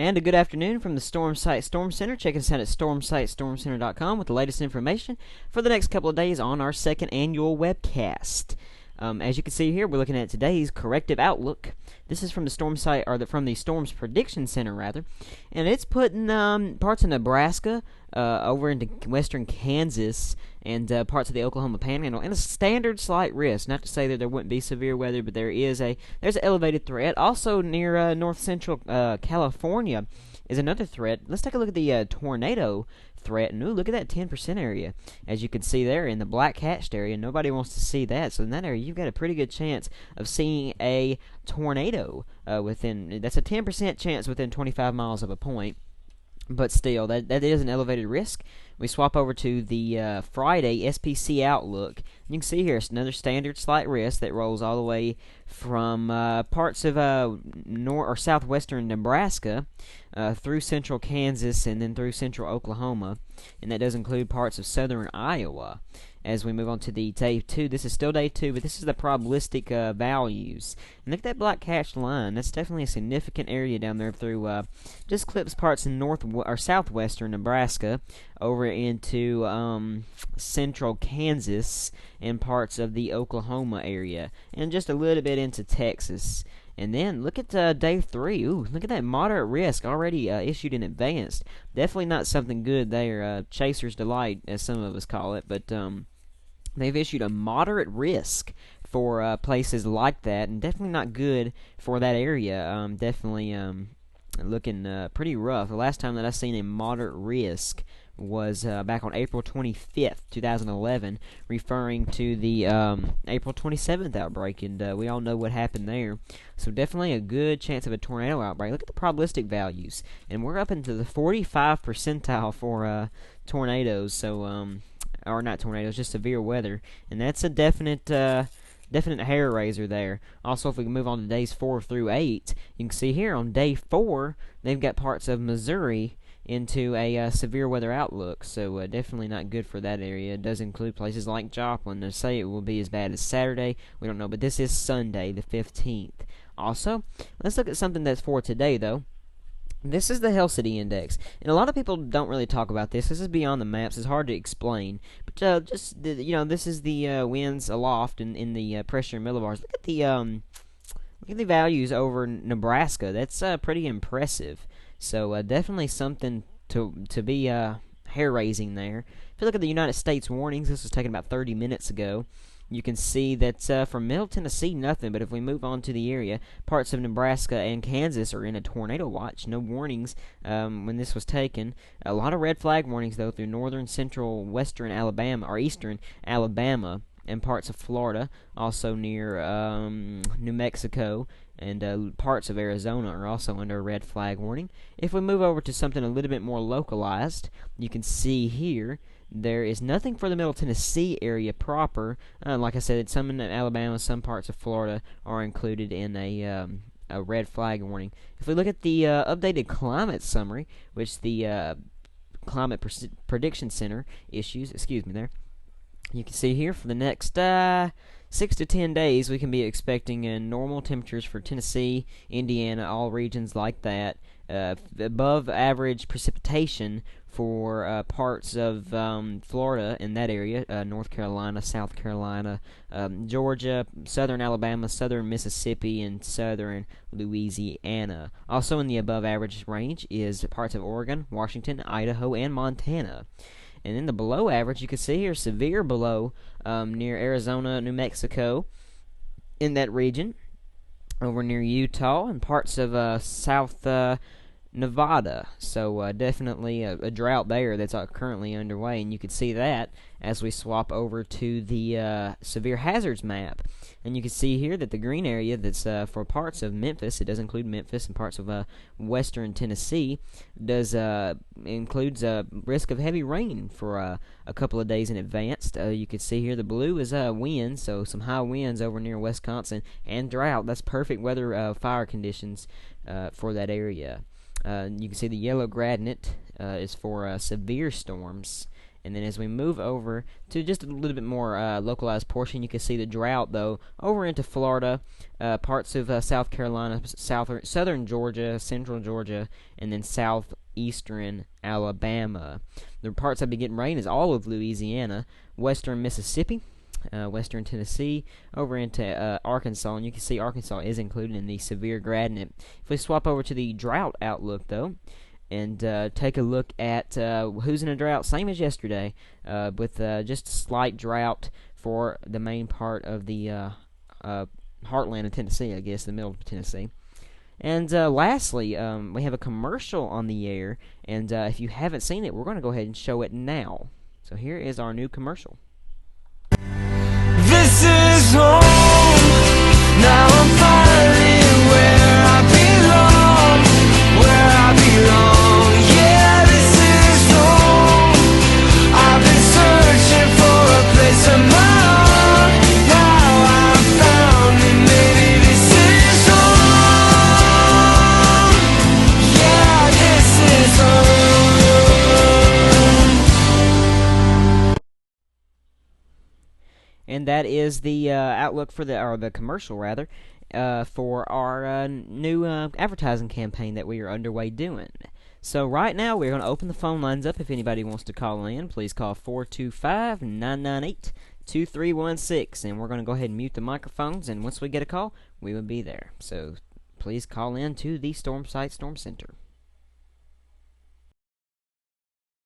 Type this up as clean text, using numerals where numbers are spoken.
And a good afternoon from the Stormsight Storm Center. Check us out at stormsightstormcenter.com with the latest information for the next couple of days on our second annual webcast. As you can see here, we're looking at today's corrective outlook. This is from the from the Storms Prediction Center, rather, and it's putting parts of Nebraska over into western Kansas and parts of the Oklahoma Panhandle in a standard slight risk. Not to say that there wouldn't be severe weather, but there's an elevated threat. Also near north central California is another threat. Let's take a look at the tornado threat, and look at that 10% area. As you can see there in the black hatched area, nobody wants to see that. So in that area, you've got a pretty good chance of seeing a tornado that's a 10% chance within 25 miles of a point. But still, that is an elevated risk. We swap over to the Friday SPC outlook. You can see here it's another standard slight risk that rolls all the way from parts of southwestern Nebraska through central Kansas and then through central Oklahoma, and that does include parts of southern Iowa. As we move on to the day 2, this is still day 2, but this is the probabilistic values. And look at that black hatched line. That's definitely a significant area down there through just clips parts in southwestern Nebraska over into central Kansas and parts of the Oklahoma area, and just a little bit into Texas. And then look at day 3. Ooh, look at that moderate risk already issued in advance. Definitely not something good there. Chaser's delight, as some of us call it, but they've issued a moderate risk for places like that, and definitely not good for that area. Definitely looking pretty rough. The last time that I seen a moderate risk was back on April 25th, 2011, referring to the April 27th outbreak, and we all know what happened there. So definitely a good chance of a tornado outbreak. Look at the probabilistic values, and we're up into the 45th percentile for tornadoes, so or not tornadoes, just severe weather, and that's a definite hair raiser there. Also, if we can move on to days 4 through 8, you can see here on day 4, they've got parts of Missouri into a severe weather outlook, so definitely not good for that area. It does include places like Joplin. They say it will be as bad as Saturday. We don't know, but this is Sunday, the 15th. Also, let's look at something that's for today, though. This is the Helsity Index, and a lot of people don't really talk about this. This is beyond the maps. It's hard to explain, but this is the winds aloft in the pressure millibars. Look at the values over Nebraska. That's pretty impressive. So definitely something to be hair-raising there. If you look at the United States warnings, this was taken about 30 minutes ago. You can see that from Middle Tennessee, nothing. But if we move on to the area, parts of Nebraska and Kansas are in a tornado watch. No warnings when this was taken. A lot of red flag warnings, though, through northern, central, western Alabama, or eastern Alabama, and parts of Florida, also near New Mexico, and parts of Arizona are also under a red flag warning. If we move over to something a little bit more localized, you can see here there is nothing for the Middle Tennessee area proper. Like I said, some in Alabama, some parts of Florida are included in a red flag warning. If we look at the updated climate summary, which the Climate Prediction Center issues, you can see here for the next 6 to 10 days, we can be expecting normal temperatures for Tennessee, Indiana, all regions like that. Above average precipitation for parts of Florida in that area, North Carolina, South Carolina, Georgia, southern Alabama, southern Mississippi, and southern Louisiana. Also in the above average range is parts of Oregon, Washington, Idaho, and Montana. And in the below average, you can see here severe below near Arizona, New Mexico, in that region, over near Utah and parts of South Nevada. So definitely a drought there that's currently underway, and you can see that as we swap over to the severe hazards map. And you can see here that the green area that's for parts of Memphis, it does include Memphis and parts of western Tennessee, includes a risk of heavy rain for a couple of days in advance. You can see here the blue is wind, so some high winds over near Wisconsin, and drought. That's perfect weather fire conditions for that area. You can see the yellow gradient is for severe storms. And then as we move over to just a little bit more localized portion, you can see the drought, though, over into Florida, parts of South Carolina, southern Georgia, central Georgia, and then southeastern Alabama. The parts that be getting rain is all of Louisiana, western Mississippi, western Tennessee, over into Arkansas, and you can see Arkansas is included in the severe gradient. If we swap over to the drought outlook, though, and take a look at who's in a drought, same as yesterday, with just a slight drought for the main part of the heartland of Tennessee, I guess, the middle of Tennessee. And lastly, we have a commercial on the air, and if you haven't seen it, we're going to go ahead and show it now. So here is our new commercial. This is home. Now I'm finally where I belong. Where I belong. Yeah, this is home. I've been searching for a place of my own. Now I found it. Maybe this is home. Yeah, this is home. And that is the outlook for the commercial rather, for our new advertising campaign that we are underway doing. So right now we're going to open the phone lines up. If anybody wants to call in, please call 425-998-2316, and we're going to go ahead and mute the microphones. And once we get a call, we will be there. So please call in to the Storm Site Storm Center.